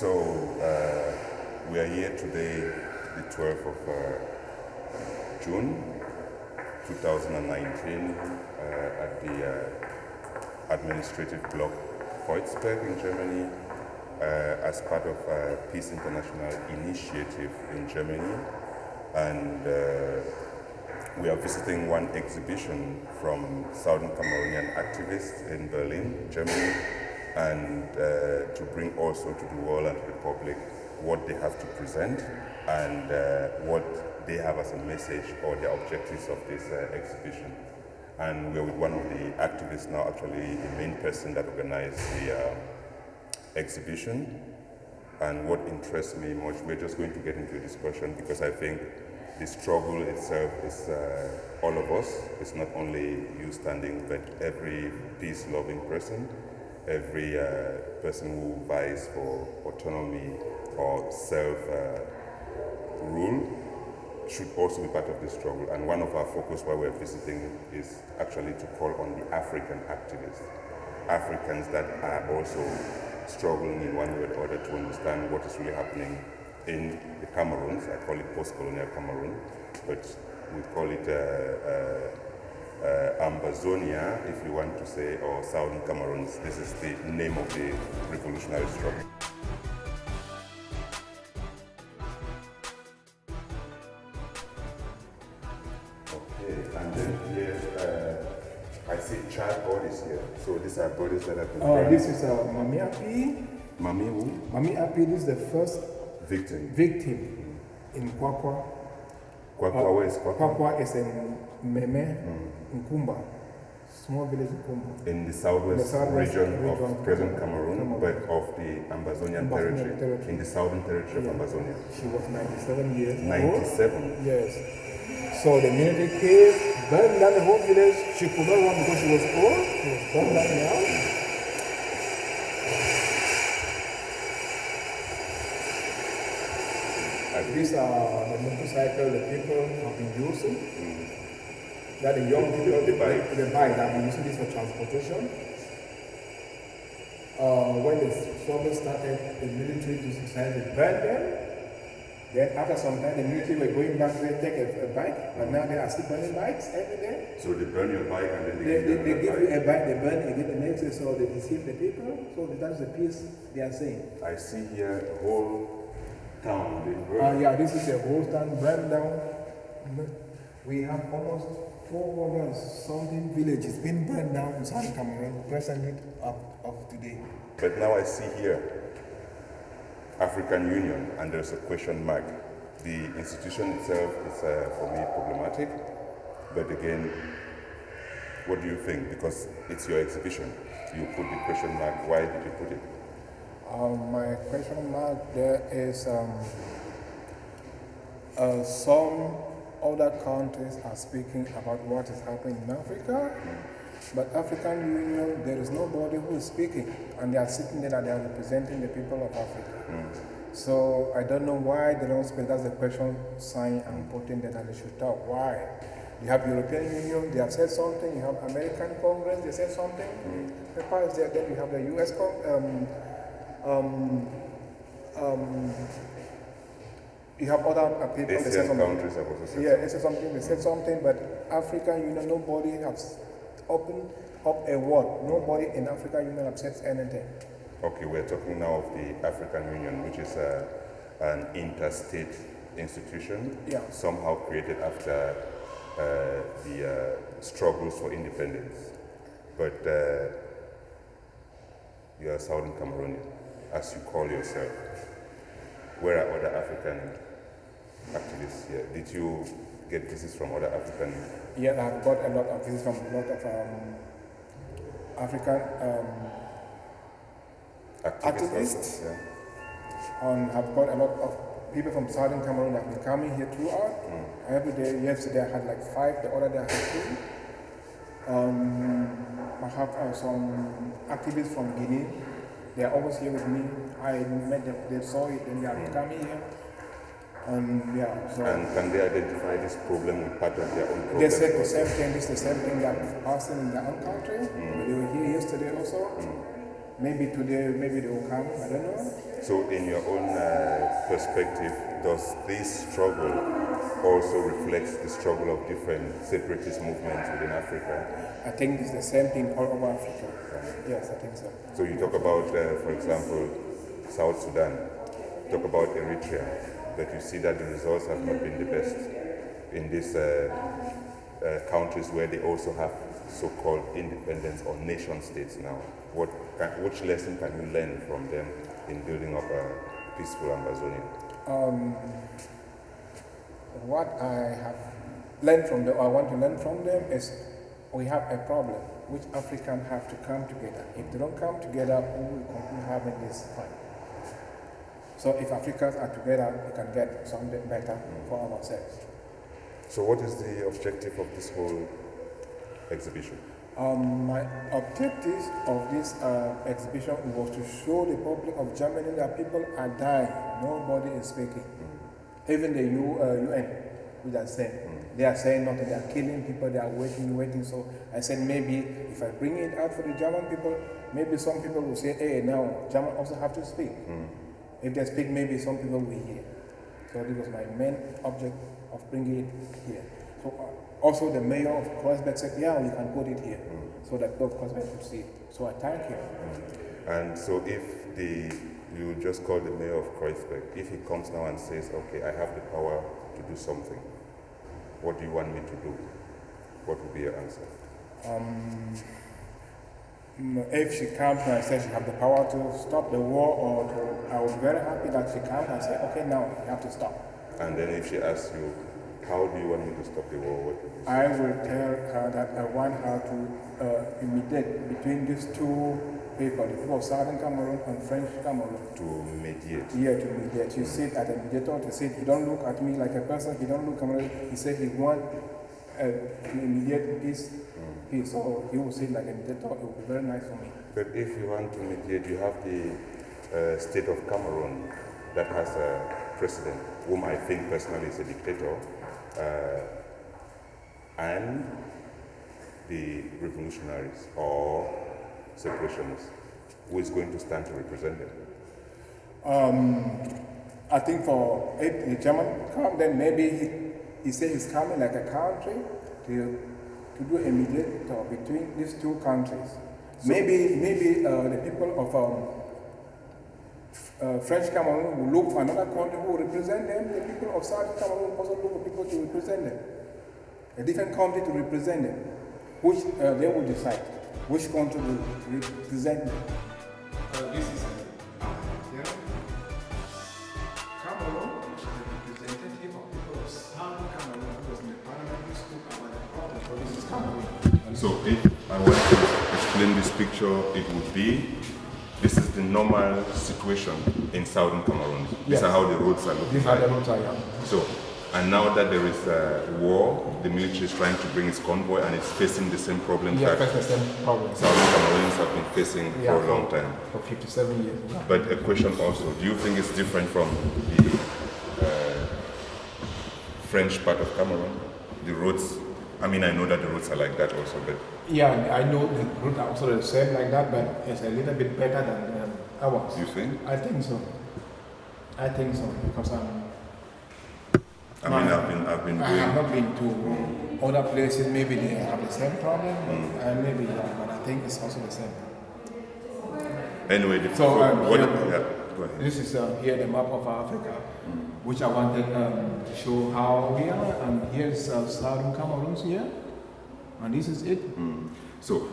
So we are here today, the 12th of June 2019 at the administrative block Kreuzberg in Germany as part of Peace International initiative in Germany. And we are visiting one exhibition from Southern Cameroonian activists in Berlin, Germany, and to bring also to the world and to the public what they have to present and what they have as a message or the objectives of this exhibition. And we're with one of the activists now, actually the main person that organized the exhibition. And what interests me much, we're just going to get into a discussion because I think the struggle itself is all of us. It's not only you standing, but every peace-loving person, every person who vies for autonomy or self-rule should also be part of this struggle. And one of our focus while we're visiting is actually to call on the African activists, Africans that are also struggling in one way or the other to understand what is really happening in the Cameroons. I call it post-colonial Cameroon, but we call it Ambazonia, if you want to say, or Southern Cameroons. This is the name of the revolutionary struggle. Okay, and then here I see child bodies here. So these are bodies that have been burned. This is Mami Api. Mami who? Mami Api, this is the first Victim. in Kwakwa. Kwakwa, where is Kwakwa? Kwakwa is in Meme, in Kumba, small village in Kumba. In the southwest region of present Cameroon, but of the Ambazonian territory, in the southern territory of Ambazonia. She was 97 years old. 97? Yes. So the military came, burned down the whole village. She could not run because she was old. She was burned down now. These are the motorcycle the people have been using. That the young people, the bike have been using this for transportation. When the struggle started, the military decided to burn them. Then after some time, the military were going back to take a bike, but now they are still burning bikes every day. So they burn your bike and then they give you a bike, they burn it, they get the next day, so they deceive the people. So that's the peace they are saying. I see here a whole town being burned. Yeah, this is a whole town burned down. We have almost 400 something villages being burned down in Southern Cameroon presently of today. But now I see here African Union, and there's a question mark. The institution itself is, for me, problematic. But again, what do you think? Because it's your exhibition. You put the question mark. Why did you put it? My question mark there is some other countries are speaking about what is happening in Africa, but African Union, there is nobody who is speaking, and they are sitting there and they are representing the people of Africa. So I don't know why they don't speak. That's the question sign I'm putting there that they should talk. Why? You have European Union, they have said something. You have American Congress, they said something. Then you have the US you have other people. Asian countries have also said they said something. They said something, but African Union, nobody has opened up a word. Nobody in African Union has said anything. Okay, we're talking now of the African Union, which is an interstate institution, somehow created after the struggles for independence. But you are Southern Cameroonian, as you call yourself. Where are other African activists here? Did you get visits from other African? Yeah, I've got a lot of visits from a lot of African activists. I've got a lot of people from Southern Cameroon that have been coming here throughout. Every day, yesterday I had like 5, the other day I had 2. I have some activists from Guinea. They are always here with me. I met them, they saw it, and they are coming here. And can they identify this problem with part of their own problem? They said the same thing. This is the same thing they are passing in their own country. They were here yesterday also. Maybe today, maybe they will come, I don't know. So in your own perspective, does this struggle also reflects the struggle of different separatist movements within Africa? I think it's the same thing all over Africa. Yes, I think so. So you talk about, for example, South Sudan, talk about Eritrea, that you see that the results have not been the best in these countries where they also have so-called independence or nation states now. Which lesson can you learn from them in building up a peaceful Ambazonia? What I have learned from them, or I want to learn from them, is we have a problem which Africans have to come together. If they don't come together, we will continue having this fight. So if Africans are together, we can get something better for ourselves. So what is the objective of this whole exhibition? My objectives of this exhibition was to show the Republic of Germany that people are dying. Nobody is speaking. Even the UN, which are saying, they are saying nothing. They are killing people. They are waiting. So I said maybe if I bring it out for the German people, maybe some people will say, hey, now German also have to speak. If they speak, maybe some people will hear. So this was my main object of bringing it here. So also the mayor of Kreuzberg said, yeah, we can put it here, so that people of Kreuzberg could see it. So I thank him. And so if you just call the mayor of Kreuzberg, if he comes now and says, okay, I have the power to do something, what do you want me to do? What would be your answer? If she comes and says she has the power to stop the war, I was very happy that she comes and said, okay, now you have to stop. And then if she asks you, how do you want me to stop the war? What would you say? I will tell her that I want her to mediate between these two people, the people of Southern Cameroon and French Cameroon. To mediate? Yeah, to mediate. She said as a mediator, to say, he don't look at me like a person, he don't look at me, he said he wants to mediate this peace. So he will say like a mediator, it will be very nice for me. But if you want to mediate, you have the state of Cameroon that has a president, whom I think personally is a dictator, and the revolutionaries or separationists, who is going to stand to represent them? I think for if the German come, then maybe he said he's coming like a country to do a mediator between these two countries. So maybe the people of French Cameroon will look for another country who will represent them. The people of Southern Cameroon also look for people to represent them. A different country to represent them, which they will decide which country will represent them. This is Cameroon, the representative of people of Southern Cameroon, who was in the parliament, spoke about the problem. So this is Cameroon. So if I want to explain this picture, it would be, this is the normal situation in Southern Cameroon. These are how the roads are looking. These are the roads I am. So, and now that there is a war, the military is trying to bring its convoy and it's facing the same problems that the same problem. Southern Cameroonians have been facing for a long time. For 57 years. Yeah. But a question also, do you think it's different from the French part of Cameroon? The roads, I mean, I know that the roads are like that also, but... Yeah, I know the roads are also the same like that, but it's a little bit better than ours. You think? I think so. because I have not been to other places. Maybe they have the same problem, maybe, but I think it's also the same. Anyway, go ahead. This is here the map of Africa, which I wanted to show how we are, and here's Southern Cameroons here, and this is it. So,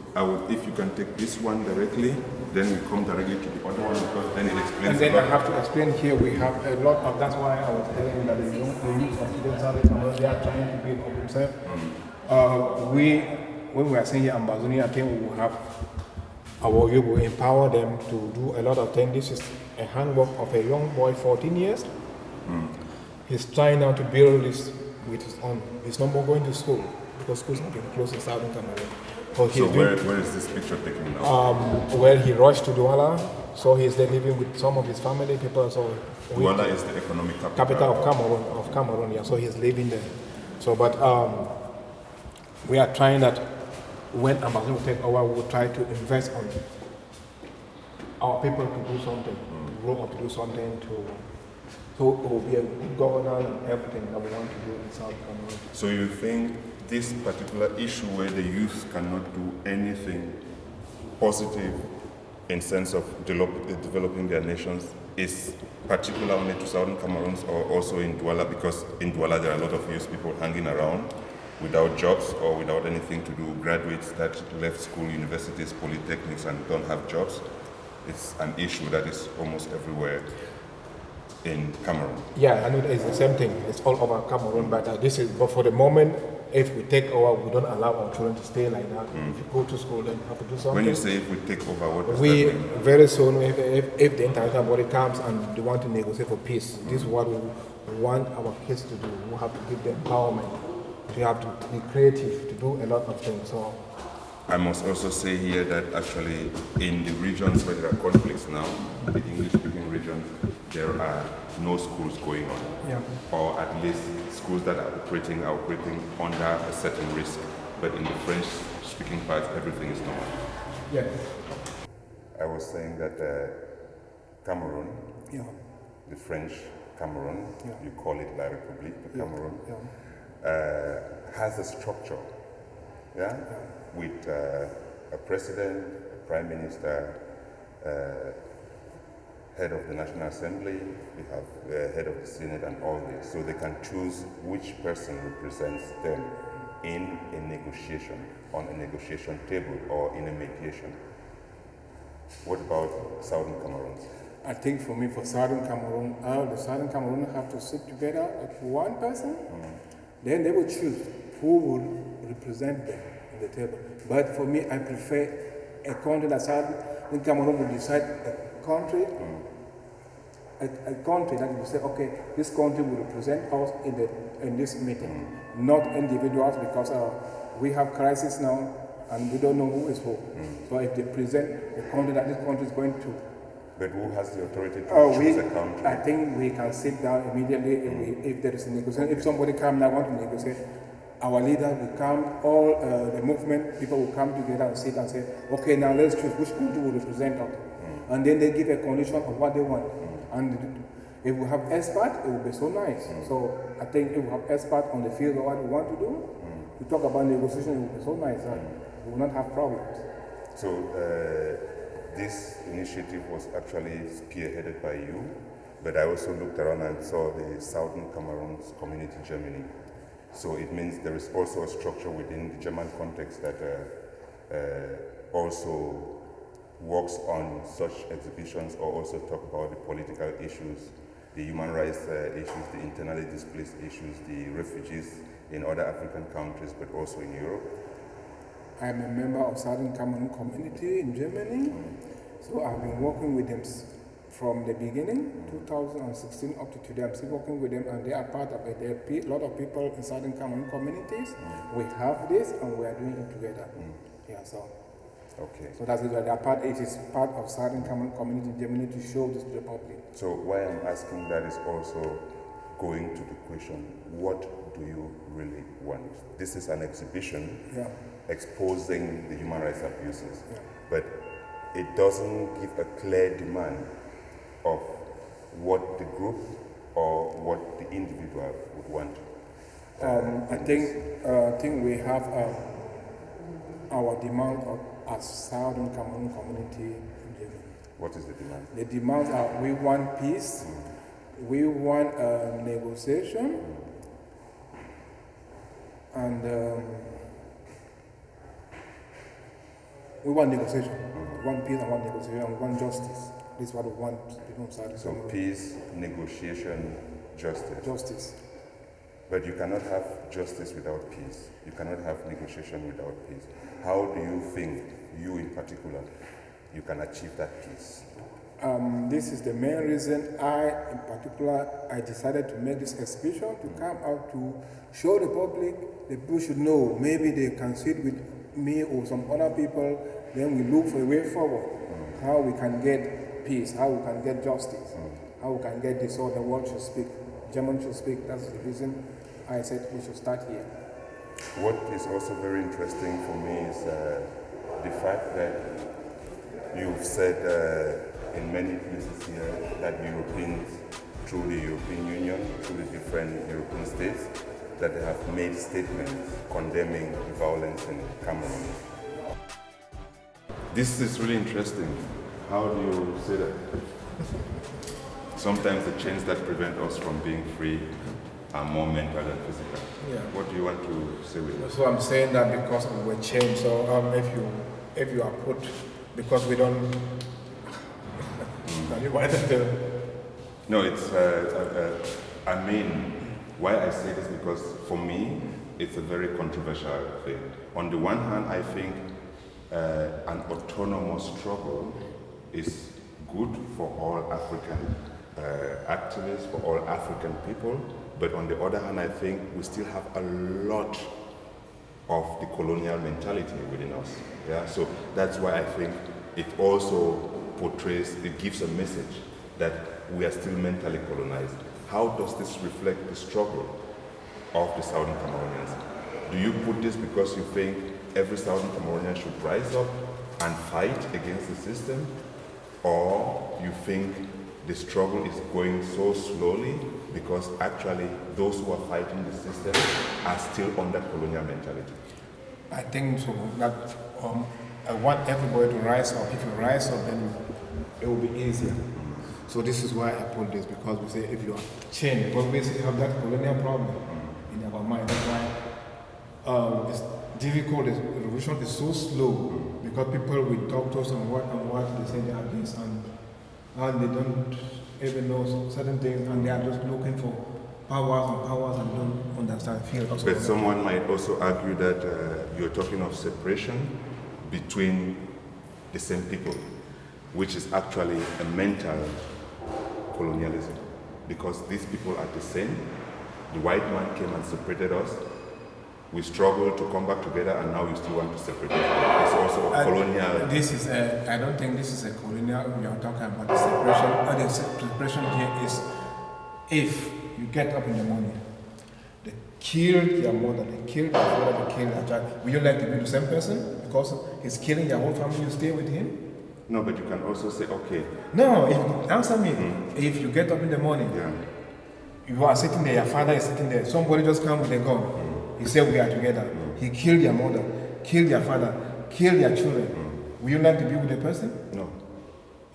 if you can take this one directly, then we come directly to the other one, because then it explains. And then I have to explain here, we have a lot of, that's why I was telling you that the youth of Southern Cameroon, they are trying to build up themselves. When we are saying here Ambazonia, I think we will have our youth will empower them to do a lot of things. This is a handwork of a young boy, 14 years. He's trying now to build this with his own. He's no more going to school because schools have been closed in Southern Cameroon. So where is this picture taken now? Well, he rushed to Douala, so he's there living with some of his family people. So Douala is the economic capital of Cameroon. Yeah, so he's living there. So, but we are trying that when Ambazonia will take over, we will try to invest on our people to do something, to grow up to do something, so it will be a good governance and everything that we want to do in South Cameroon. So you think this particular issue where the youth cannot do anything positive in sense of developing their nations is particular only to Southern Cameroons or also in Douala, because in Douala there are a lot of youth people hanging around without jobs or without anything to do, graduates that left school, universities, polytechnics and don't have jobs. It's an issue that is almost everywhere in Cameroon. Yeah, I know it's the same thing. It's all over Cameroon, but but for the moment, if we take over, we don't allow our children to stay like that. If you go to school, then you have to do something. When you say if we take over, what does that mean? Very soon, if the international body comes and they want to negotiate for peace, this is what we want our kids to do. We have to give them empowerment. We have to be creative to do a lot of things. So I must also say here that actually in the regions where there are conflicts now, the English-speaking regions, there are no schools going on. Yeah. Or at least schools that are operating under a certain risk. But in the French-speaking parts, everything is normal. Yeah. I was saying that Cameroon, Yeah. the French Cameroon, Yeah. you call it La République de Cameroon, Yeah. has a structure, with a president, a prime minister, head of the National Assembly, we have the head of the Senate and all this. So they can choose which person represents them in a negotiation, on a negotiation table or in a mediation. What about Southern Cameroons? I think for me, for Southern Cameroon, the Southern Cameroon have to sit together like one person. Then they will choose who will represent them in the table. But for me, I prefer a country that Southern Cameroon will decide a country, a country that will say, okay, this country will represent us in this meeting, not individuals, because we have crisis now and we don't know who is who. So if they present the country that this country is going to. But who has the authority to choose a country? I think we can sit down immediately if there is a negotiation. If somebody comes and want to negotiate, our leader will come, all the movement people will come together and sit and say, okay, now let's choose which country will represent us. And then they give a condition of what they want. And if we have experts, it will be so nice. So I think if we have experts on the field of what we want to do, we talk about negotiation, it will be so nice. We will not have problems. So this initiative was actually spearheaded by you, but I also looked around and saw the Southern Cameroons Community Germany. So it means there is also a structure within the German context that also works on such exhibitions or also talk about the political issues, the human rights issues, the internally displaced issues, the refugees in other African countries, but also in Europe. I'm a member of Southern Cameroon community in Germany. So I've been working with them from the beginning, 2016 up to today. I'm still working with them and they are part of it. There are a lot of people in Southern Cameroon communities. We have this and we are doing it together. Yeah, so. Okay. So that's it. It is part of Southern Cameroon community in Germany to show this to the public. So why I'm asking that is also going to the question, what do you really want? This is an exhibition exposing the human rights abuses, but it doesn't give a clear demand of what the group or what the individual would want. I think we have our demand as Southern Cameroon community in Germany. What is the demand? The demands are: we want peace, we want negotiation, and we want negotiation. We want peace and want negotiation, and we want justice. This is what we want people in Southern So Cameroon. peace, negotiation, justice. Justice. But you cannot have justice without peace. You cannot have negotiation without peace. How do you think, you in particular, you can achieve that peace? This is the main reason I decided to make this exhibition, to come out to show the public. The people should know, maybe they can sit with me or some other people, then we look for a way forward, how we can get peace, how we can get justice, how we can get this, so the world should speak, German should speak. That's the reason I said we should start here. What is also very interesting for me is the fact that You've said in many places here that Europeans, through the European Union, through the different European states, that they have made statements condemning violence in Cameroon. This is really interesting. How do you say that? Sometimes the chains that prevent us from being free are more mental than physical. Yeah. What do you want to say with that? So I'm saying that because we were changed. So if you are put, because we don't, can you write it? No, it's, I mean, why I say this because for me, it's a very controversial thing. On the one hand, I think an autonomous struggle is good for all African activists, for all African people. But on the other hand, I think we still have a lot of the colonial mentality within us. Yeah, so that's why I think it also portrays, it gives a message that we are still mentally colonized. How does this reflect the struggle of the Southern Cameroonians? Do you put this because you think every Southern Cameroonian should rise up and fight against the system? Or you think the struggle is going so slowly because actually those who are fighting the system are still under colonial mentality? I think so. That I want everybody to rise up. If you rise up, then it will be easier. So this is why I put this, because we say if you are chained, because we still have that colonial problem in our mind. That's why it's difficult. The revolution is so slow because people will talk to us and what they say they are against, and they don't even know certain things, and they are just looking for powers and don't understand. But someone might also argue that you're talking of separation between the same people, which is actually a mental colonialism, because these people are the same. The white man came and separated us. We struggled to come back together, and now you still want to separate us. It's also a colonial. This is I don't think this is a colonial. We are talking about the separation. The separation here is if you get up in the morning, they killed your mother, they killed your father, they killed your child. Would you like to be the same person because he's killing your whole family? You stay with him? No, but you can also say, okay. No, answer me. If you get up in the morning, you are sitting there, your father is sitting there, somebody just come with a gun. He said we are together. He killed your mother, killed your father, killed your children. Will you like to be with the person? No.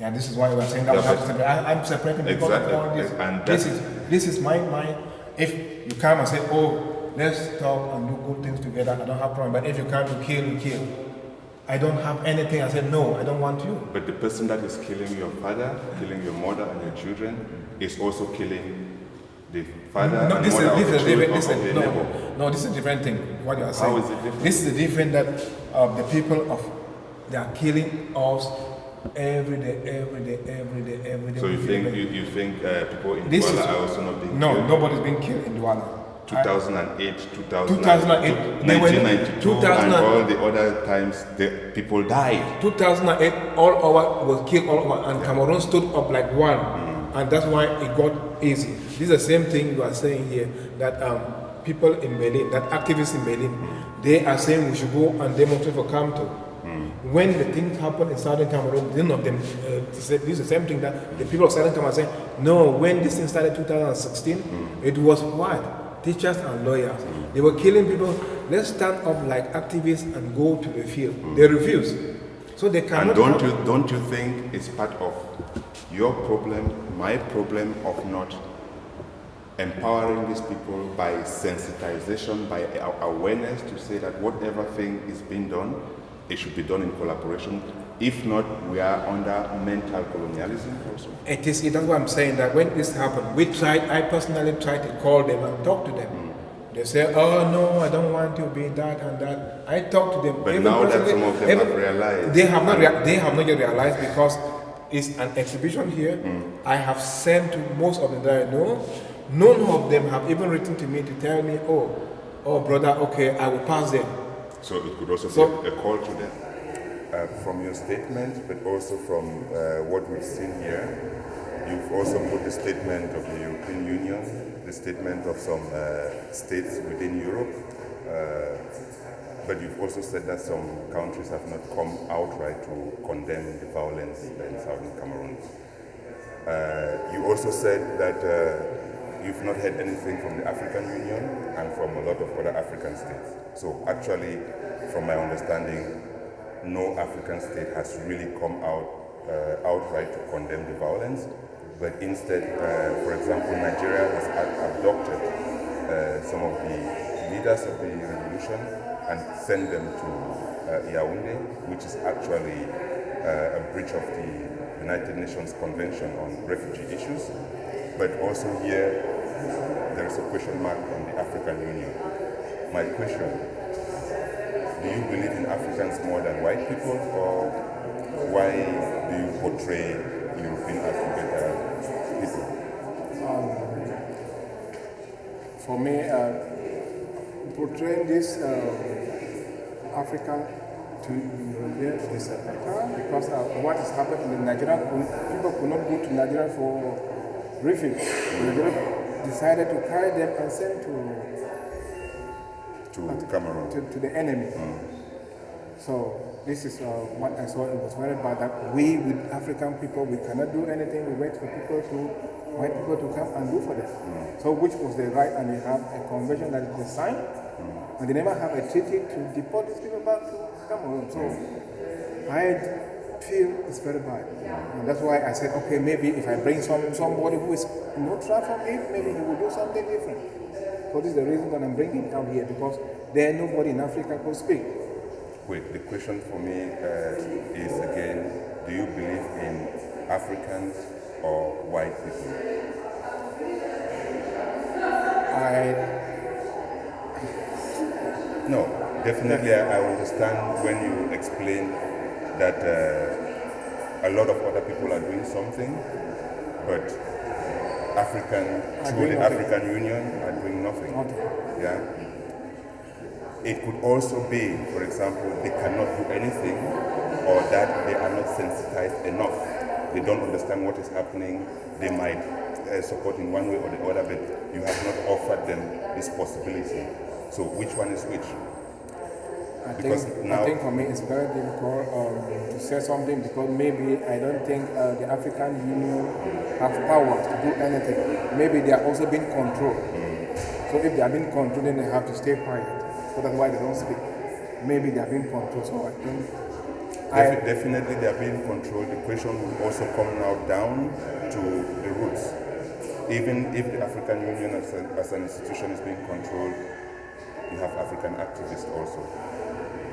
Yeah, this is why we are saying that we have to separate. I'm separating because of all this. And this is my. If you come and say, oh, let's talk and do good things together, I don't have problem. But if you come to kill, you kill. I don't have anything. I said, no, I don't want you. But the person that is killing your father, killing your mother and your children, is also killing the father no, and this mother is, of the children of the no, neighbor. no, this is a different thing. What you are saying. How is it different? This is the different that the people of they are killing us every day. So you think people in this Douala are also not being killed? No, nobody's being killed in Douala. 2008, 2008, 1992, and all the other times the people died. 2008, all over was killed all over, and Cameroon stood up like one, and that's why it got easy. This is the same thing you are saying here, that people in Berlin, that activists in Berlin, they are saying we should go and demonstrate for Kamto. When the things happen in Southern Cameroon, none of them this is the same thing that the people of Southern Cameroon are saying, no, when this thing started 2016, it was what? Teachers and lawyers. They were killing people. Let's stand up like activists and go to the field. They refuse. So they cannot. And don't you think it's part of your problem, my problem of not empowering these people by sensitization, by awareness to say that whatever thing is being done, it should be done in collaboration. If not, we are under mental colonialism also. That's what I'm saying, that when this happened, I personally tried to call them and talk to them. They say, oh no, I don't want to be that and that. I talk to them. But now that some of them have realized. They have not yet realized, because it's an exhibition here. I have sent to most of them that I know. None of them have even written to me to tell me, oh brother, okay, I will pass them. So it could also be a call to them. From your statement, but also from what we've seen here, you've also put the statement of the European Union, the statement of some states within Europe, But you've also said that some countries have not come outright to condemn the violence in Southern Cameroons. You also said that you've not heard anything from the African Union and from a lot of other African states. So actually, from my understanding, no African state has really come out outright to condemn the violence, but instead, for example, Nigeria has adopted some of the leaders of the revolution and sent them to Yaoundé, which is actually a breach of the United Nations Convention on Refugee Issues. But also here, there is a question mark on the African Union. My question, do you believe in Africans more than white people, or why do you portray European as better people? For me, portraying this African to European is better because what is happening in Nigeria, people could not go to Nigeria for refuge. Nigeria decided to carry them and send to Cameroon, to the enemy. So this is what I saw. It was very bad that we, with African people, we cannot do anything. We wait for white people to come and do for them. So which was the right, and they have a convention that they signed, and they never have a treaty to deport these people back to Cameroon. So I feel it's very bad, and that's why I said, okay, maybe if I bring somebody who is neutral from it, maybe he will do something different. So this is the reason that I'm bringing it out here, because there nobody in Africa could speak. Wait, the question for me is again, do you believe in Africans or white people? No, definitely I understand when you explain that a lot of other people are doing something, but through the African Union are doing nothing. Yeah. It could also be, for example, they cannot do anything, or that they are not sensitized enough. They don't understand what is happening. They might support in one way or the other, but you have not offered them this possibility. So which one is which? I think for me it's very difficult to say something, because maybe I don't think the African Union have power to do anything. Maybe they are also being controlled. So if they are being controlled, then they have to stay quiet. So that's why they don't speak. Maybe they are being controlled. So I think definitely they are being controlled. The question will also come now down to the roots. Even if the African Union as an institution is being controlled, you have African activists also.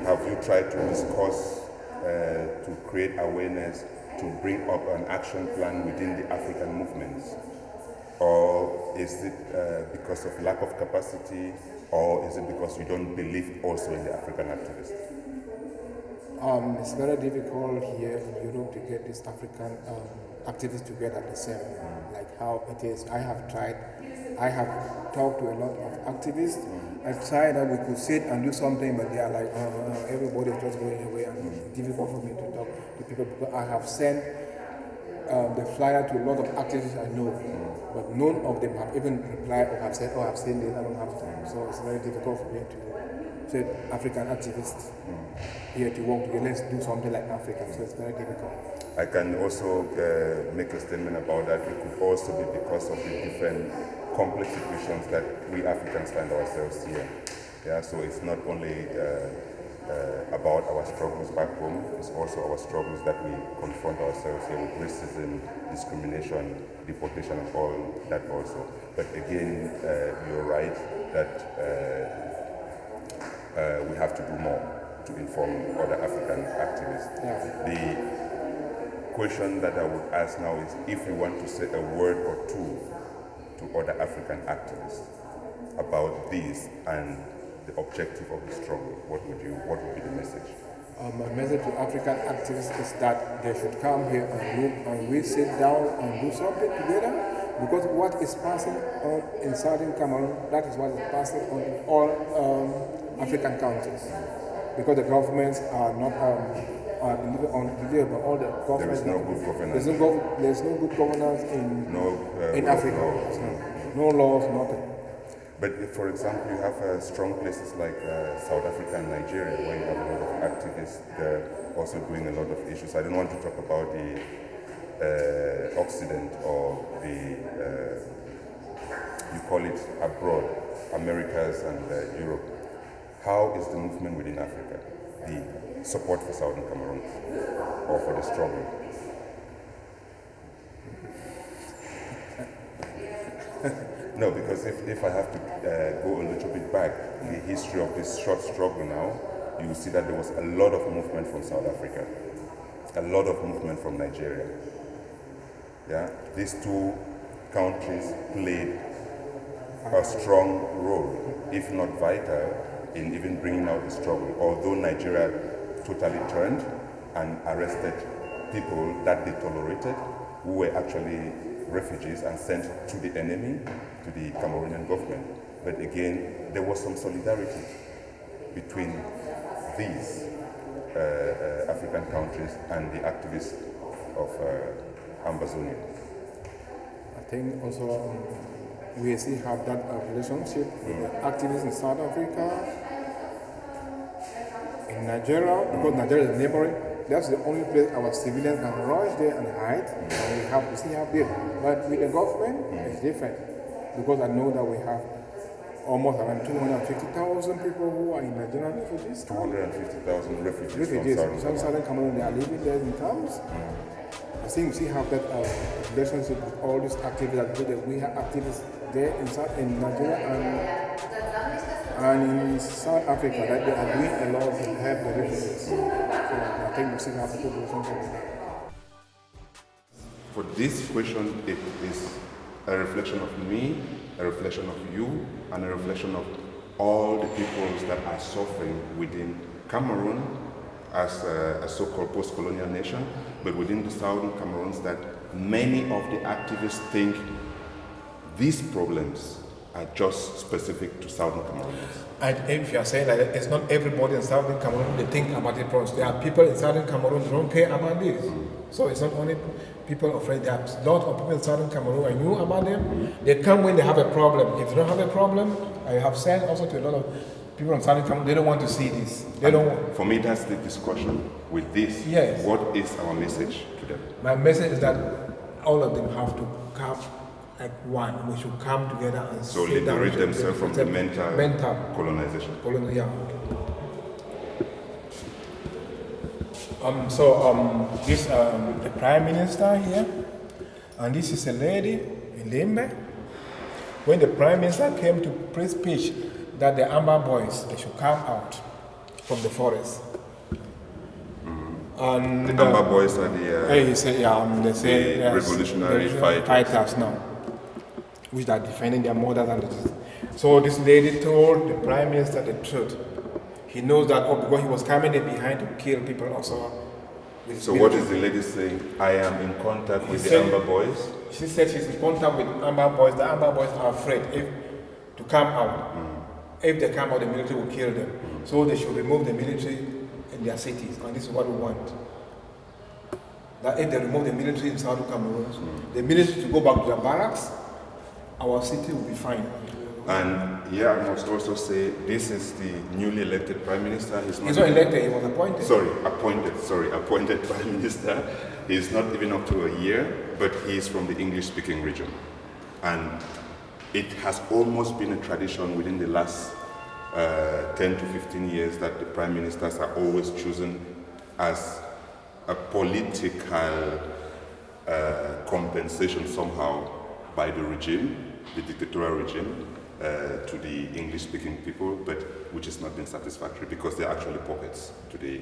Have you tried to discuss, to create awareness, to bring up an action plan within the African movements? Or is it because of lack of capacity, or is it because you don't believe also in the African activists? It's very difficult here in Europe to get these African activists together the same, like how it is. I have talked to a lot of activists. I tried that we could sit and do something, but they are like, everybody is just going away, and it's difficult for me to talk to people, because I have sent the flyer to a lot of activists I know, but none of them have even replied or have said, I've seen this, I don't have time. So it's very difficult for me to say African activists here to work together, let's do something like Africa. So it's very difficult. I can also make a statement about that. It could also be because of the different complex situations that we Africans find ourselves here. Yeah, so it's not only about our struggles back home, it's also our struggles that we confront ourselves here with racism, discrimination, deportation, and all that also. But again, you're right that we have to do more to inform other African activists. Yeah. The question that I would ask now is, if you want to say a word or two to other African activists about this and the objective of the struggle, what would be the message? My message to African activists is that they should come here and look, and we sit down and do something together, because what is passing on in Southern Cameroon, that is what is passing on in all African countries, because the governments are not deliver all the governments. There is no good governance. There's no good governance in Africa. No laws, nothing. But if, for example, you have strong places like South Africa and Nigeria, where you have a lot of activists there also doing a lot of issues. I don't want to talk about the Occident or the, you call it abroad, Americas and Europe. How is the movement within Africa, the support for Southern Cameroons or for the struggle? No, because if I have to go a little bit back, the history of this short struggle now, you will see that there was a lot of movement from South Africa, a lot of movement from Nigeria. Yeah, these two countries played a strong role, if not vital, in even bringing out the struggle. Although Nigeria totally turned and arrested people that they tolerated, who were actually refugees and sent to the enemy, to the Cameroonian government. But again, there was some solidarity between these African countries and the activists of Ambazonia. I think also we still have that relationship with the activists in South Africa, in Nigeria, because Nigeria is neighboring. That's the only place our civilians can rush there and hide, and we still have this. But with the government, it's different, because I know that we have almost around 250,000 people who are in Nigerian refugees. 250,000 refugees from Southern Cameroon. They are living there in camps. I think we still have that relationship with all these activists. That we have activists there in Nigeria and in South Africa that they are doing a lot to help the refugees. So I think we still have a good relationship with that. For this question, it is a reflection of me, a reflection of you, and a reflection of all the peoples that are suffering within Cameroon as a so-called post-colonial nation, but within the Southern Cameroons, that many of the activists think these problems are just specific to Southern Cameroons. And if you are saying that it's not everybody in Southern Cameroon, they think about the problems. There are people in Southern Cameroon who don't care about this. So it's not only people afraid. There are a lot of people in Southern Cameroon, I knew about them. They come when they have a problem. If they don't have a problem, I have said also to a lot of people in Southern Cameroon, they don't want to see this. They don't want. For me, that's the discussion with this. Yes. What is our message to them? My message is that all of them have to come like one. We should come together and so liberate themselves from the mental colonization. This the Prime Minister here, and this is a lady, Ilembe. When the Prime Minister came to preach that the Amber Boys, they should come out from the forest. And the Amber Boys are the revolutionary fighters now, which are defending their mothers and so this lady told the Prime Minister the truth. He knows that because he was coming in behind to kill people also. So what is the lady saying? I am in contact with the Amber Boys? She said she's in contact with Amber Boys. The Amber Boys are afraid to come out. If they come out, the military will kill them. So they should remove the military in their cities, and this is what we want. That if they remove the military in Southern Cameroon, the military to go back to the barracks, our city will be fine. And here I must also say, this is the newly elected Prime Minister. He's not elected, he was appointed. Appointed Prime Minister. He's not even up to a year, but he's from the English-speaking region. And it has almost been a tradition within the last 10 to 15 years that the Prime Ministers are always chosen as a political compensation somehow by the regime, the dictatorial regime, to the English-speaking people, but which has not been satisfactory because they're actually puppets to the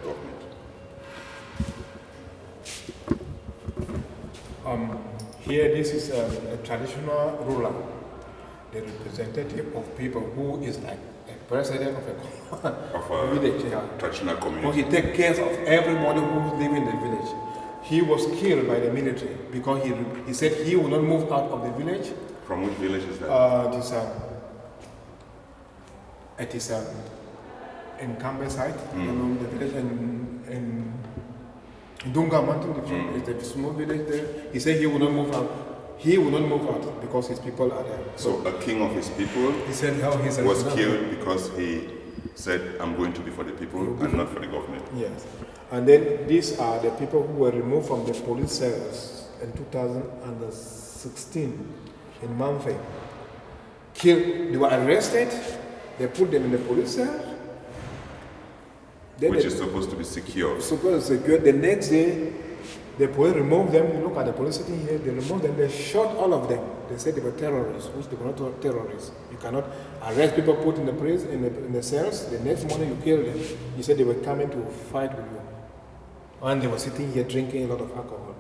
government. Here, this is a traditional ruler, the representative of people who is like a president of a village. Traditional community. So he takes care of everybody who lives in the village. He was killed by the military because he said he will not move out of the village. From which village is that? It is in Cambe side, the village in Dunga Mountain, it's a small village there. He said he will not move out. he will not move out because his people are there. So a king of his people He said how he's a was representative. killed because he said, I'm going to be for the people and not for the government. Yes. And then these are the people who were removed from the police cells in 2016 in Manfei. Killed, they were arrested, they put them in the police cell. Then Which is supposed to be secure. supposed to secure. The next day, the police removed them. You look at the police sitting here, they removed them, they shot all of them. They said they were terrorists, which they were not terrorists. You cannot arrest people, put in the prison, in the cells. The next morning you kill them. You said they were coming to fight with you. And they were sitting here drinking a lot of alcohol.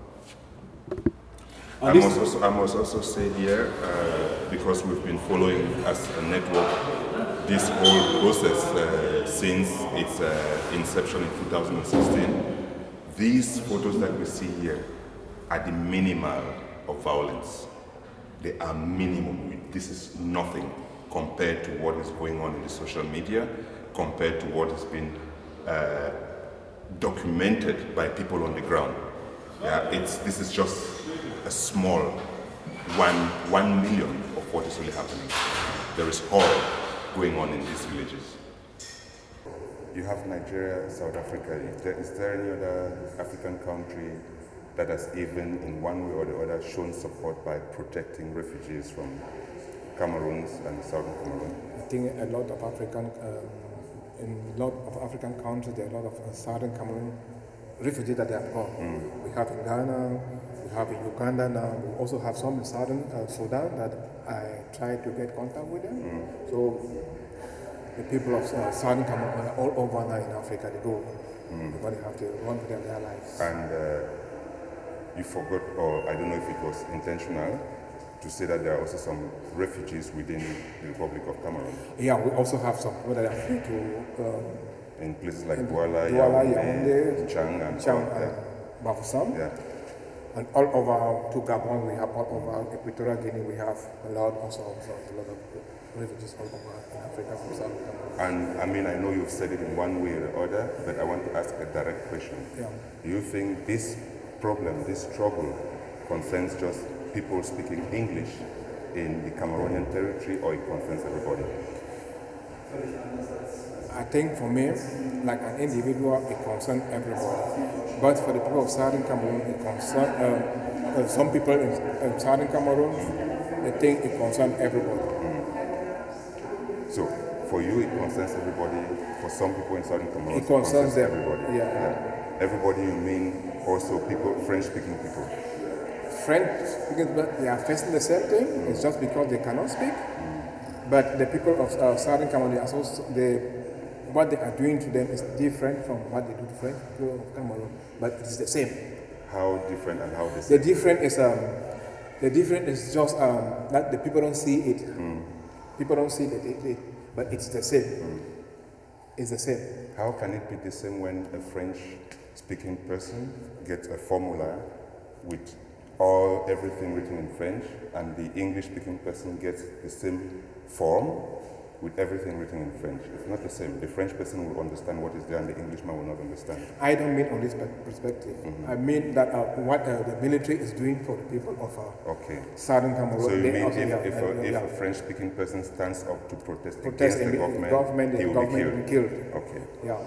I must also say here, because we've been following as a network this whole process since its inception in 2016, these photos that we see here are the minimal of violence. They are minimum. This is nothing compared to what is going on in the social media, compared to what has been documented by people on the ground. Yeah, this is just a small 1 million of what is really happening. There is horror going on in these villages. You have Nigeria, South Africa. Is there any other African country that has even in one way or the other shown support by protecting refugees from Cameroons and Southern Cameroon? I think a lot of in a lot of African countries, there are a lot of Southern Cameroon refugees that they have gone. We have in Ghana, we have in Uganda now, we also have some in Southern Sudan that I try to get contact with them. So the people of Southern Cameroon are all over now in Africa, they go, but they have to run for their lives. And you forgot, or I don't know if it was intentional, to say that there are also some refugees within the Republic of Cameroon. Yeah, we also have some people that are free to in places like Douala, Yaoundé, Yaoundé, Chang, and Bafoussam. Yeah. And all over to Gabon, we have all over Equatorial Guinea, we have a lot also a lot of refugees all over in Africa from South Cameroon. And I mean, I know you've said it in one way or the other, but I want to ask a direct question. Yeah. Do you think this problem, this struggle, concerns just people speaking English in the Cameroonian territory, or it concerns everybody? I think for me, like an individual, it concerns everybody. But for the people of Southern Cameroon, it concerns some people in Southern Cameroon, they think it concerns everybody. So, for you, it concerns everybody. For some people in Southern Cameroon, It concerns them. everybody. Yeah. Everybody, you mean also people, French-speaking people? French, because they are facing the same thing. It's just because they cannot speak. But the people of Southern Cameroon, what they are doing to them is different from what they do to French people of Cameroon. But it's the same. How different and how the The same? difference is just that the people don't see it. People don't see it, but it's the same. It's the same. How can it be the same when a French-speaking person gets a formula with everything written in French, and the English-speaking person gets the same form with everything written in French? It's not the same. The French person will understand what is there, and the Englishman will not understand. I don't mean on this perspective. I mean that what the military is doing for the people of Southern Cameroon. So you they mean also- if a French-speaking person stands up to protest protest against the government, he will be killed? Okay. Yeah,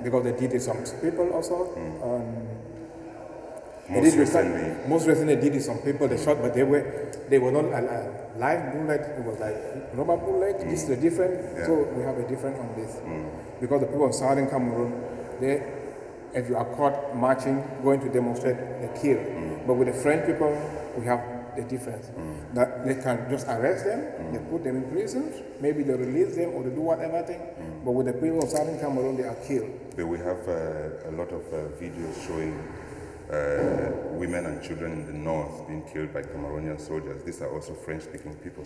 because they did it some people also. Most recently, Most recently, they did it some people. They shot, but they were not live bullet. It was like rubber bullet. This is a different. Yeah. So we have a different on this because the people of Southern Cameroon, if you are caught marching, going to demonstrate, they kill. But with the French people, we have the difference. That they can just arrest them, they put them in prisons, maybe they release them or they do whatever thing. But with the people of Southern Cameroon, they are killed. but we have a lot of videos showing women and children in the north being killed by Cameroonian soldiers. These are also French-speaking people.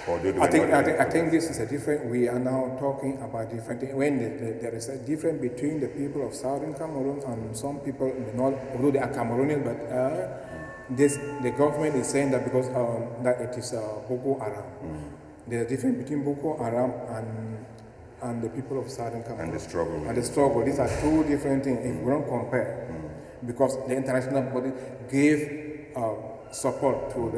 I think this is a different. We are now talking about different things. When there is a difference between the people of Southern Cameroon and some people in the north, although they are Cameroonian, but the government is saying that because that it is Boko Haram. There's a difference between Boko Haram and the people of Southern Cameroon. And the struggle. And the struggle. These are two different things. If we don't compare, because the international body gave support to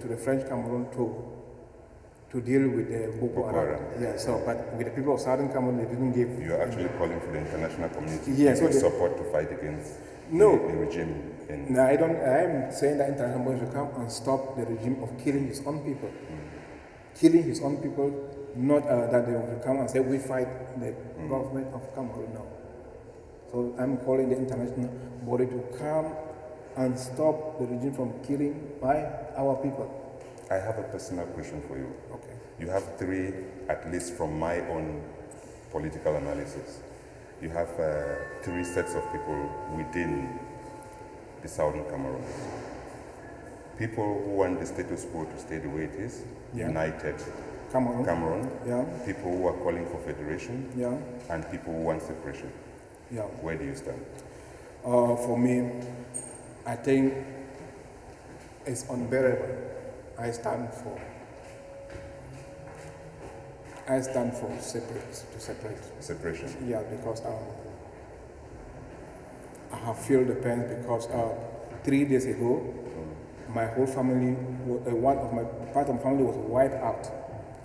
the French Cameroon to deal with the Boko Haram. Yeah, so, but with the people of Southern Cameroon, they didn't give... You're actually calling for the international community to give support to fight against the regime? No, I am saying that international community should come and stop the regime of killing his own people. Killing his own people, not that they will come and say, we fight the government of Cameroon now. So I'm calling the international body to come and stop the regime from killing by our people. I have a personal question for you. Okay. You have three, at least from my own political analysis. You have three sets of people within the Southern Cameroons. People who want the status quo to stay the way it is, united Cameroon. Yeah. People who are calling for federation, and people who want separation. Yeah. Where do you stand? For me, I think it's unbearable. I stand for separation. Yeah, because I have felt the pain because 3 days ago, my whole family, part of my family was wiped out.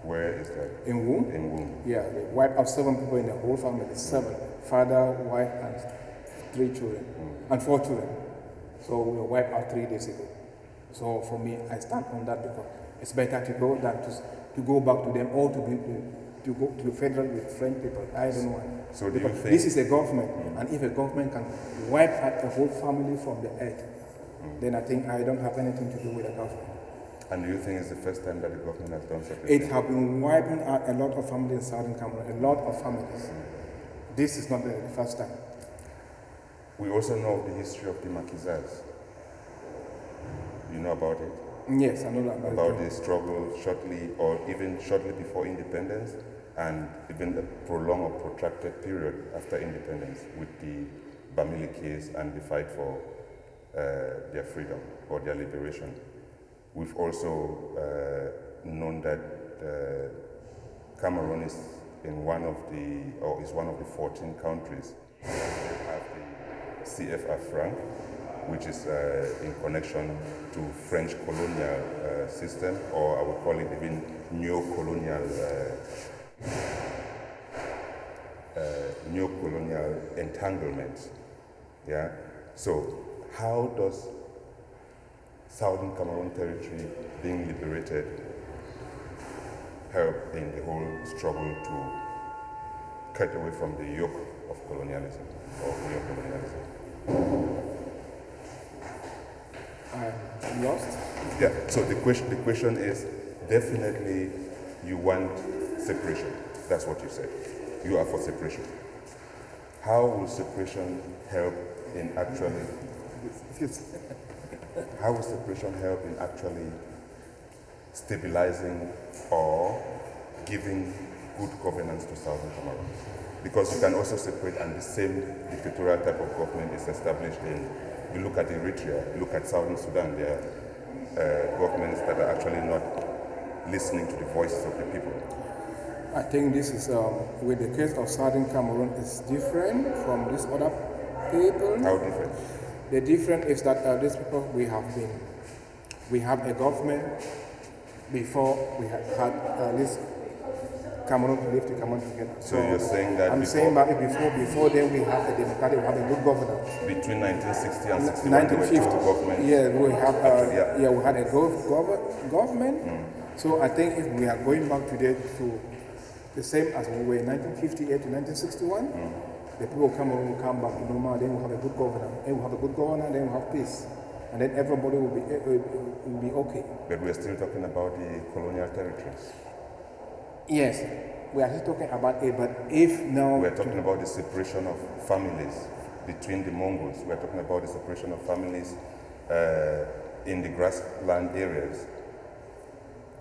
Where is that? In Womb. In Womb. Yeah, they wiped out 7 people in the whole family. 7, father, wife, and 3 children, and 4 children. So we were wiped out 3 days ago. So for me, I stand on that because it's better to go than to go back to them or to go to the federal with French people. I don't know. So do you think this is a government, and if a government can wipe out a whole family from the earth, then I think I don't have anything to do with the government. And do you think it's the first time that the government has done such a thing? It has been wiping out a lot of families in Southern Cameroon, a lot of families. This is not the first time. We also know the history of the Maquisards. You know about it? Yes, I know that about the struggle even shortly before independence, and even a prolonged or protracted period after independence with the Bamili case and the fight for their freedom or their liberation. We've also known that Cameroon is one of the 14 countries that have the CFA franc, which is in connection to French colonial system, or I would call it even neo-colonial entanglement. Yeah. So, how does Southern Cameroon territory being liberated help in the whole struggle to cut away from the yoke of colonialism or neo-colonialism? I'm lost. Yeah, so the question is, definitely you want separation. That's what you said. You are for separation. How will separation help in actually... How will separation help in actually stabilizing or giving good governance to Southern Cameroon? Because you can also separate, and the same dictatorial type of government is established in... You look at Eritrea, you look at Southern Sudan, there are governments that are actually not listening to the voices of the people. I think this is, with the case of Southern Cameroon, is different from these other people. How different? The difference is that these people, we have a government before we had this Cameroon to live the Cameroon together. So you're saying that saying that before then we have a democratic, we have a good governance. Between 1960 and 61, 1950, there were two governments. Yeah, we had a government. So I think if we are going back today to the same as we were in 1958 to 1961, the people of Cameroon will come back to normal, then we'll have a good governor. Then we'll have a good governor, then we'll have peace. And then everybody will be okay. But we're still talking about the colonial territories. Yes, we are still talking about it, but if now... We're talking about the separation of families between the Mongols. We're talking about the separation of families in the grassland areas.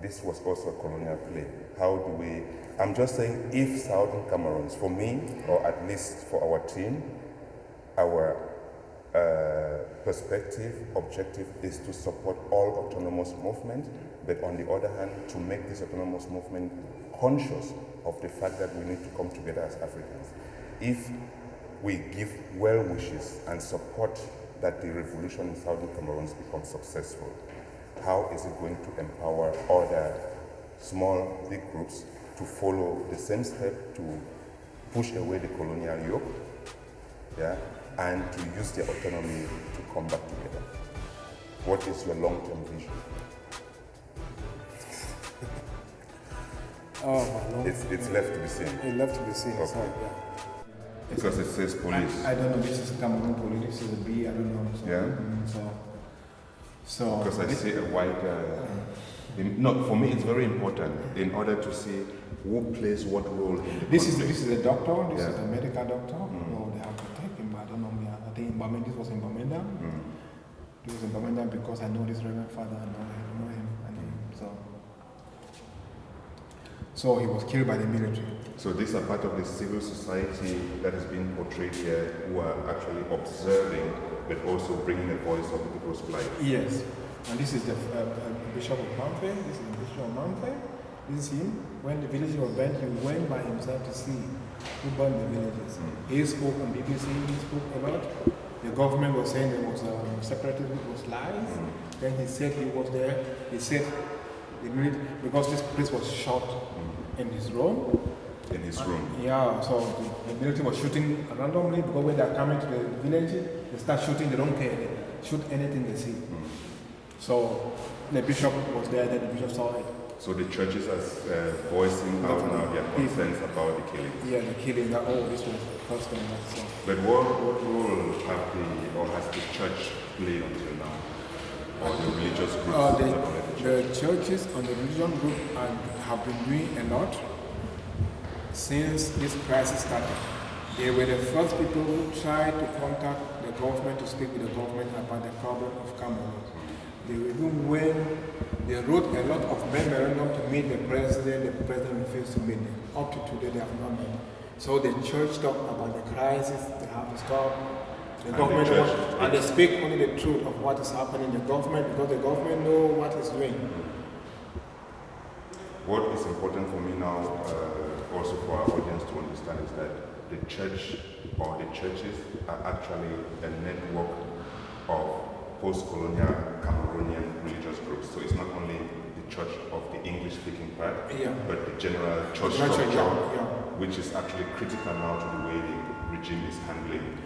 This was also a colonial play. How do we... I'm just saying, if Southern Cameroons, for me, or at least for our team, our objective is to support all autonomous movement, but on the other hand, to make this autonomous movement conscious of the fact that we need to come together as Africans. If we give well wishes and support that the revolution in Southern Cameroons becomes successful, how is it going to empower other small, big groups to follow the same step to push away the colonial yoke, yeah, and to use their autonomy to come back together? What is your long-term vision? Oh, my Lord. It's left to be seen. It's left to be seen. Okay. So, yeah. Because it says police. I don't know. This is Cameroon police. This is a B. I don't know. So, Yeah. So. Because I see a wide. No, for me it's very important in order to see who plays what role in the This conflict. is a doctor. This Yeah. is a medical doctor. No, they have to take him. But I don't know. I think this was in Bamenda. This was in Bamenda because I know this Reverend Father. I know him. So he was killed by the military. So these are part of the civil society that is being portrayed here, who are actually observing, but also bringing a voice of the people's plight. Yes. And this is the Bishop of Mamfe. This is the Bishop of Mamfe. This is him. When the village was burnt, he went by himself to see who burned the villages. He spoke on BBC. He spoke a lot. The government was saying there was separatism, it was lies. Then he said he was there. He said the military, because this place was shot in his room. In his room. Yeah, so the military was shooting randomly because when they're coming to the village, they start shooting, they don't care. They shoot anything they see. So the bishop was there, then the bishop saw it. So the churches are voicing out now their concerns about the killing. Yeah, the killing, that, this was the first thing. So. But what role has the church played until now? Or the religious groups? The churches and the religion group have been doing a lot since this crisis started. They were the first people who tried to contact the government, to speak with the government about the problem of Cameroon. They even they wrote a lot of memorandum to meet the president refused to meet them. Up to today they have not met. So the church talked about the crisis, they have to stop. The government and they speak only the truth of what is happening in the government, because the government know what it's doing. What is important for me now, also for our audience to understand, is that the church or the churches are actually a network of post-colonial Cameroonian religious groups. So it's not only the church of the English-speaking part, but the general church structure, which is actually critical now to the way the regime is handling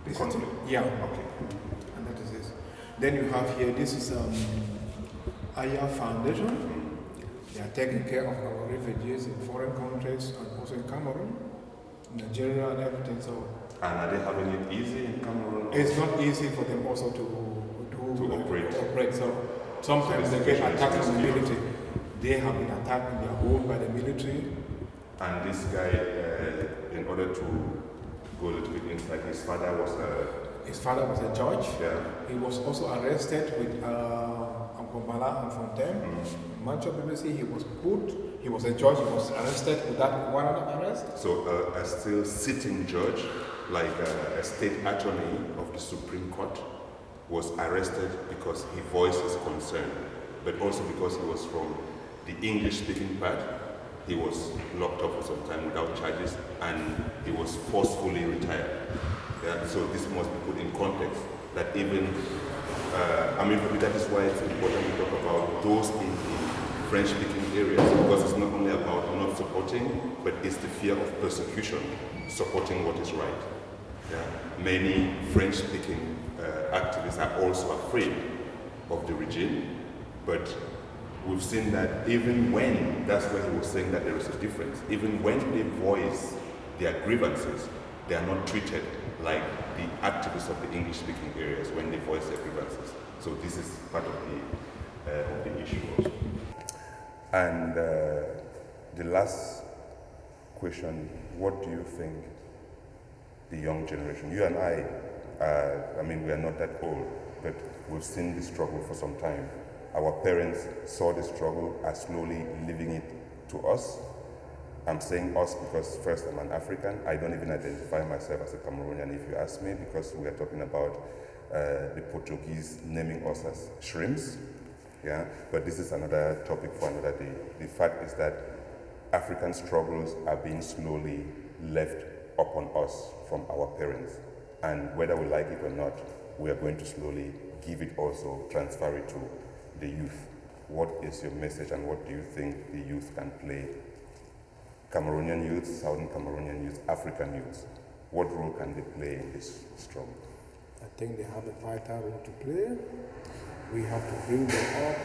the conflict. Yeah. Okay. And that is it. Then you have here, this is Aya Foundation. They are taking care of our refugees in foreign countries and also in Cameroon, Nigeria and everything. So. And are they having it easy in Cameroon? It's not easy for them also to operate. So sometimes they get attacked from the military. They have been attacked in their home by the military. And this guy, in order to go a little bit inside, his father was a judge. Yeah. He was also arrested with Bala and Fontaine. Much of BBC, he was put, he was a judge, he was arrested with that warrant of arrest. So a still sitting judge, like a state attorney of the Supreme Court, was arrested because he voiced his concern, but also because he was from the English-speaking part. He was locked up for some time without charges, and he was forcefully retired. Yeah, so this must be put in context, that even, for me that is why it's important to talk about those in the French-speaking areas, because it's not only about not supporting, but it's the fear of persecution, supporting what is right. Yeah. Many French-speaking activists are also afraid of the regime, but we've seen that even when, that's where he was saying that there is a difference, even when they voice their grievances, they are not treated like the activists of the English-speaking areas when they voice their grievances. So this is part of the issue also. And the last question, what do you think the young generation, you and I, we are not that old, but we've seen the struggle for some time. Our parents saw the struggle, are slowly living it to us. I'm saying us because first I'm an African. I don't even identify myself as a Cameroonian if you ask me, because we are talking about the Portuguese naming us as shrimps. Yeah, but this is another topic for another day. The fact is that African struggles are being slowly left upon us from our parents. And whether we like it or not, we are going to slowly give it also, transfer it to the youth. What is your message and what do you think the youth can play? Cameroonian youth, Southern Cameroonian youth, African youth. What role can they play in this struggle? I think they have a vital role to play. We have to bring them up.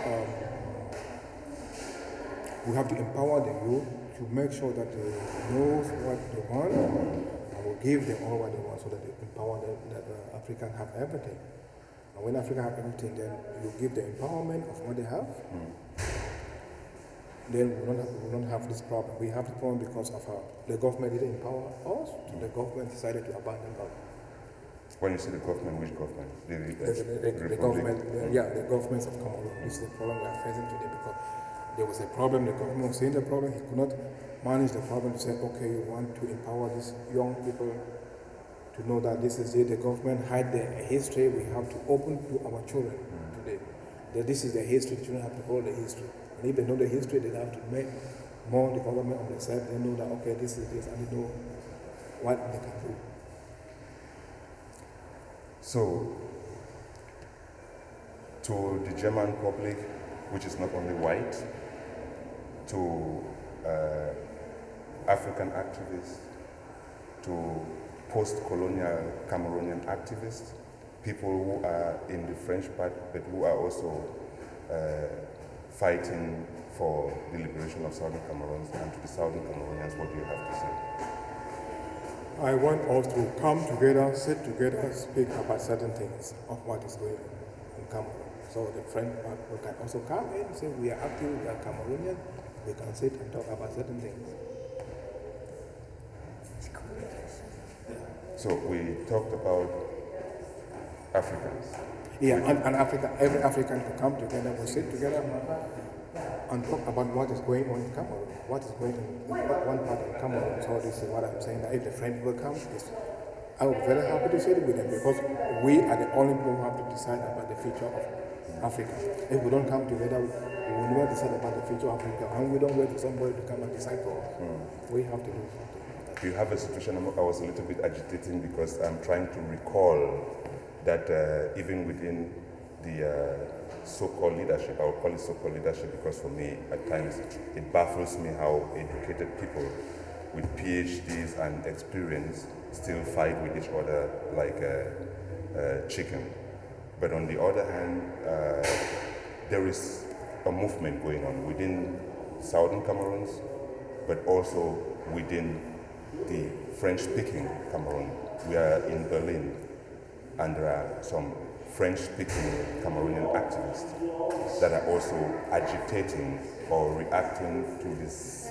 We have to empower the youth to make sure that they know what they want, and we give them all what they want so that they empower them, that Africa have everything. And when Africa have everything, then you give the empowerment of what they have. Then we don't have this problem. We have the problem because of the government didn't empower us. The government decided to abandon us. When you say the government, which government? The government, the governments of Cameroon. This is the problem we are facing today because there was a problem. The government was seeing the problem. He could not manage the problem to say, okay, you want to empower these young people to know that this is it. The government hide their history. We have to open to our children today. That this is their history. The children have to follow the history. And if they know the history, they have to make more development of themselves. They know that, okay, this is this, and they know what they can do. So, to the German public, which is not only white, to African activists, to post-colonial Cameroonian activists, people who are in the French part but who are also fighting for the liberation of Southern Cameroons, and to the Southern Cameroonians, what do you have to say? I want us to come together, sit together, speak about certain things of what is going on in Cameroon. So the French people can also come in and say, we are active, we are Cameroonian, we can sit and talk about certain things. So we talked about Africans. Yeah, and Africa, every African to come together, we sit together and talk about what is going on in Cameroon, what is going on in one part of Cameroon. So this is what I'm saying, that if the French will come, I would be very happy to sit with them because we are the only people who have to decide about the future of Africa. If we don't come together, we will never decide about the future of Africa, and we don't wait for somebody to come and decide for us. We have to do something. You have a situation, I was a little bit agitating because I'm trying to recall that even within the so-called leadership, I would call it so-called leadership because for me, at times, it baffles me how educated people with PhDs and experience still fight with each other like chicken. But on the other hand, there is a movement going on within Southern Cameroons, but also within the French-speaking Cameroon. We are in Berlin, and there are some French-speaking Cameroonian activists that are also agitating or reacting to this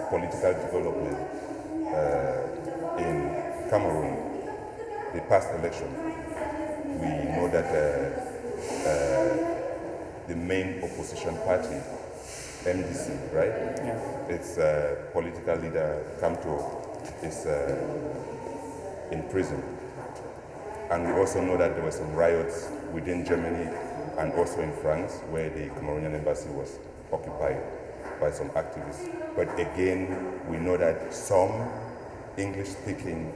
political development in Cameroon. The past election, we know that the main opposition party, MDC, right? Yeah. Its political leader, Kamto, is in prison. And we also know that there were some riots within Germany and also in France where the Cameroonian embassy was occupied by some activists. But again, we know that some English-speaking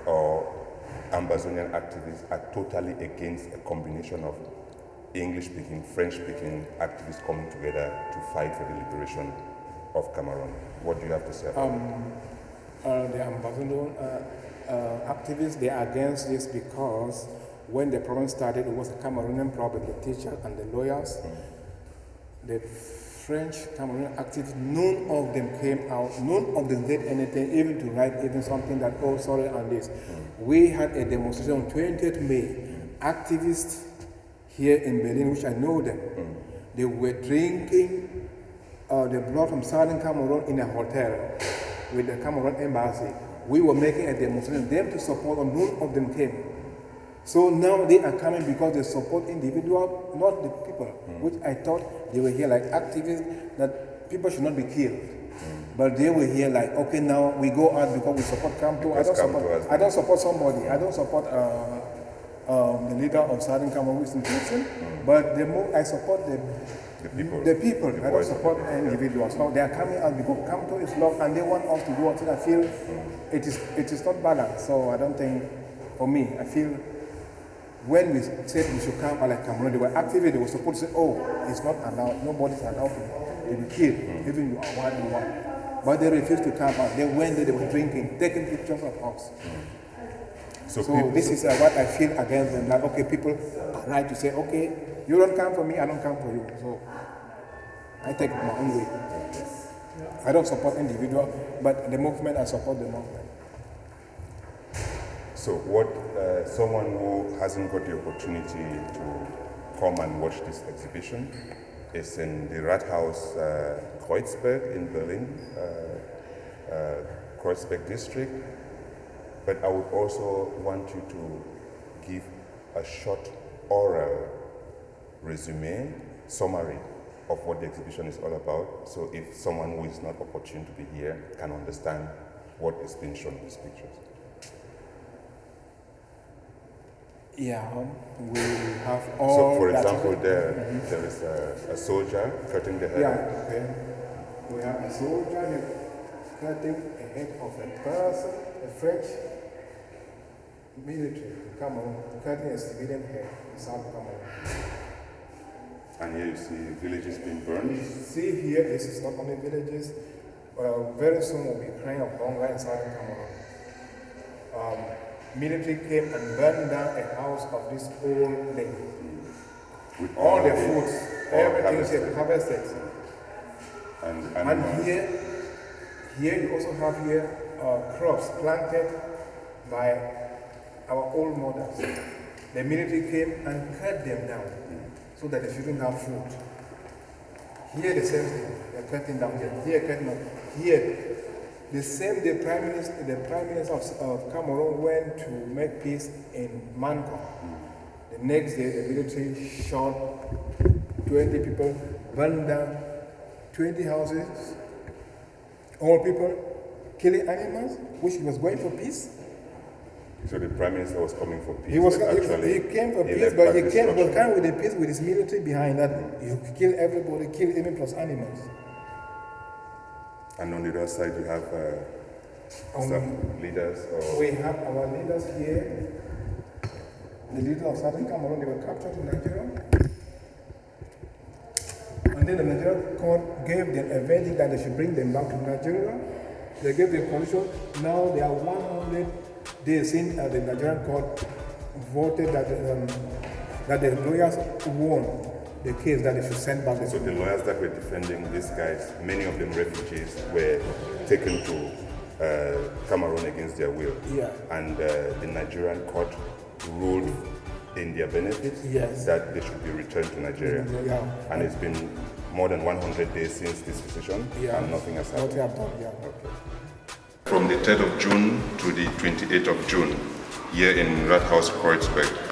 or Ambazonian activists are totally against a combination of English-speaking, French-speaking activists coming together to fight for the liberation of Cameroon. What do you have to say about it? The Ambazonian activists, they are against this because when the problem started, it was a Cameroonian problem, the teachers and the lawyers. The French Cameroonian activists, none of them came out, none of them did anything, even to write even something that, oh, sorry, on this. We had a demonstration on 20th May. Activists here in Berlin, which I know them, they were drinking the blood from Southern Cameroon in a hotel with the Cameroon embassy. We were making a demonstration, them to support, and none of them came. So now they are coming because they support individuals, not the people, which I thought they were here like activists, that people should not be killed. But they were here like, okay, now we go out because we support Kamto. I don't support somebody. I don't support the leader of Southern Cameroon who is in prison, but I support the people. I don't support individuals. So they are coming out because Kamto is loved and they want us to do until I feel it is not balanced. So I don't think, for me, I feel when we said we should come like Cameroon, they were activated. They were supposed to say, oh, it's not allowed, nobody's allowed to be killed, even you are one on one. But they refused to come out. They went there, they were drinking, taking pictures of us. So this is what I feel against them. Like, okay, people are right to say, okay, you don't come for me, I don't come for you. So I take my own way. I don't support individual, but the movement, I support the movement. So what someone who hasn't got the opportunity to come and watch this exhibition is in the Rathaus Kreuzberg in Berlin, Kreuzberg district. But I would also want you to give a short oral resume, summary of what the exhibition is all about. So if someone who is not opportune to be here can understand what is being shown in these pictures. Yeah, we have all. So, for example, there is a soldier cutting the head. Yeah, okay. We have a soldier cutting the head of a person, a French military in Cameroon, cutting a civilian head in South Cameroon. And here you see villages being burned. You see here, this is not only villages. Very soon we'll be crying of hunger in Southern Cameroon. Military came and burned down a house of this old lady. With all the foods, everything she had harvested. And here you also have here crops planted by our old mothers. The military came and cut them down so that they shouldn't have food. Here the same thing, they're cutting down here cutting down. Here, the same day the Prime Minister of Cameroon went to make peace in Manco. The next day the military shot 20 people, burned down 20 houses, all people, killing animals, which was going for peace. So the Prime Minister was coming for peace. He came for peace, but he came with the peace with his military behind that. You kill everybody, kill even plus animals. And on the other side, you have some leaders. We have our leaders here. The leaders of Southern Cameroon, they were captured in Nigeria. And then the Nigerian court gave them a verdict that they should bring them back to Nigeria. They gave them permission. Now they are 100 days in the Nigerian court voted that the lawyers won the case that they should send back. So the lawyers that were defending these guys, many of them refugees, were taken to Cameroon against their will. Yeah. And the Nigerian court ruled in their benefit that they should be returned to Nigeria. Yeah. And it's been more than 100 days since this decision, and nothing has happened. Okay. From the 3rd of June to the 28th of June, here in Rathaus Kreuzberg,